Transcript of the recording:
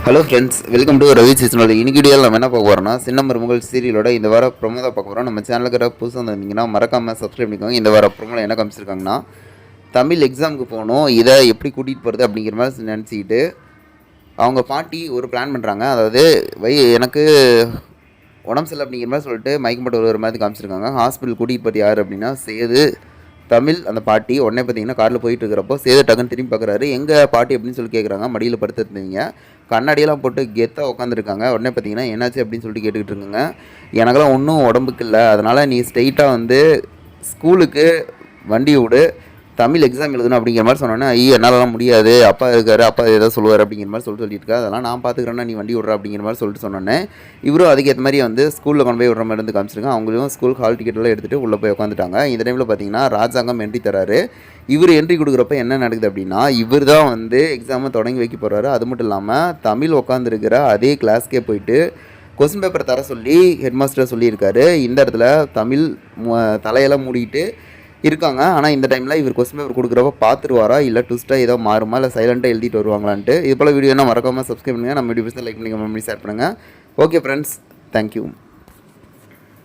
Hello friends, welcome to Ravi சீசனோட. இன்னைக்கு வீடியோவில் நம்ம என்ன பார்க்க போகிறோம்னா, சின்ன மருமகள் சீரியலோட இந்த வார ப்ரோமோ தான் பார்க்க போகிறோம். நம்ம சேனலுக்கு புதுசாக வந்திருந்தீங்கன்னா மறக்காமல் சப்ஸ்கிரைப் பண்ணிக்கோங்க. இந்த வார ப்ரோமோவில் என்ன காமிச்சிருக்காங்கன்னா, தமிழ் எக்ஸாமுக்கு போகணும், இதை எப்படி கூட்டிகிட்டு போகிறது அப்படிங்கிற மாதிரி நினச்சிக்கிட்டு அவங்க பாட்டி ஒரு பிளான் பண்ணுறாங்க. அதாவது எனக்கு உடம்பு சரியில்லை அப்படிங்கிற மாதிரி சொல்லிட்டு மயக்கம் போட்டு ஒரு மாதிரி காமிச்சிருக்காங்க. ஹாஸ்பிட்டல் கூட்டிகிட்டு போகிறது யார் அப்படின்னா சேது, தமிழ் அந்த பாட்டி. உடனே பார்த்தீங்கன்னா காரில் போயிட்டு இருக்கிறப்போ சேது டக்குன்னு திரும்பி பார்க்குறாரு. எங்கள் பாட்டி அப்படின்னு சொல்லி கேட்குறாங்க. மடியில் படுத்துருந்தீங்க, கண்ணாடியெல்லாம் போட்டு கெத்தாக உட்காந்துருக்காங்க. உடனே பார்த்தீங்கன்னா என்னாச்சு அப்படின்னு சொல்லிட்டு கேட்டுக்கிட்டு இருக்குங்க. எனக்கெல்லாம் ஒன்றும் உடம்புக்கு இல்லை, அதனால் நீ ஸ்ட்ரெயிட்டாக வந்து ஸ்கூலுக்கு வண்டி விடு, தமிழ் எக்ஸாம் எழுதணும் அப்படிங்கிற மாதிரி சொன்னோன்னே, ஐயோ என்னாலலாம் முடியாது, அப்பா இருக்காரு, அப்பா ஏதோ சொல்லுவார் அப்படிங்கிற மாதிரி சொல்லியிருக்கா. அதெல்லாம் நான் பார்த்துக்கிறேன்னா நீ வண்டி விட்ற அப்படிங்கிற மாதிரி சொல்லிட்டு சொன்னோன்னே, இவரும் அதுக்கேற்ற மாதிரி வந்து ஸ்கூலில் கொண்டு போய் விடுற மாதிரி இருந்து காமிச்சிருக்காங்க. அவங்களும் ஸ்கூல் ஹால் டிக்கெட்டெல்லாம் எடுத்துகிட்டு உள்ளே போய் உட்காந்துட்டாங்க. இந்த டைமில் பார்த்தீங்கன்னா ராஜாங்கம் என்ட்ரி தராரு. இவர் என்ட்ரி கொடுக்குறப்ப என்ன நடக்குது அப்படின்னா, இவர் தான் வந்து எக்ஸாமை தொடங்கி வைக்க போகிறாரு. அது மட்டும் இல்லாமல் தமிழ் உட்காந்துருக்கிற அதே கிளாஸ்க்கே போயிட்டு கொஸ்டின் பேப்பர் தர சொல்லி ஹெட் மாஸ்டர் சொல்லியிருக்காரு. இந்த இடத்துல தமிழ் தலையெல்லாம் மூடிட்டு இருக்காங்க. ஆனால் இந்த டைமில் இவர் கொஸ்டின் பேப்பர் கொடுக்குறப்ப பார்த்துருவாரா, இல்லை ட்விஸ்ட்டாக ஏதோ மாறுமா, இல்லை சைலண்ட்டாக எழுதிட்டு வருவாங்களான்ட்டு. இது போல் வீடியோனா மறக்காமல் சப்ஸ்கிரைப் பண்ணுங்கள். நம்ம வீடியோ லைக் பண்ணி கமெண்ட் பண்ணி ஷேர் பண்ணுங்கள். Okay friends, thank you.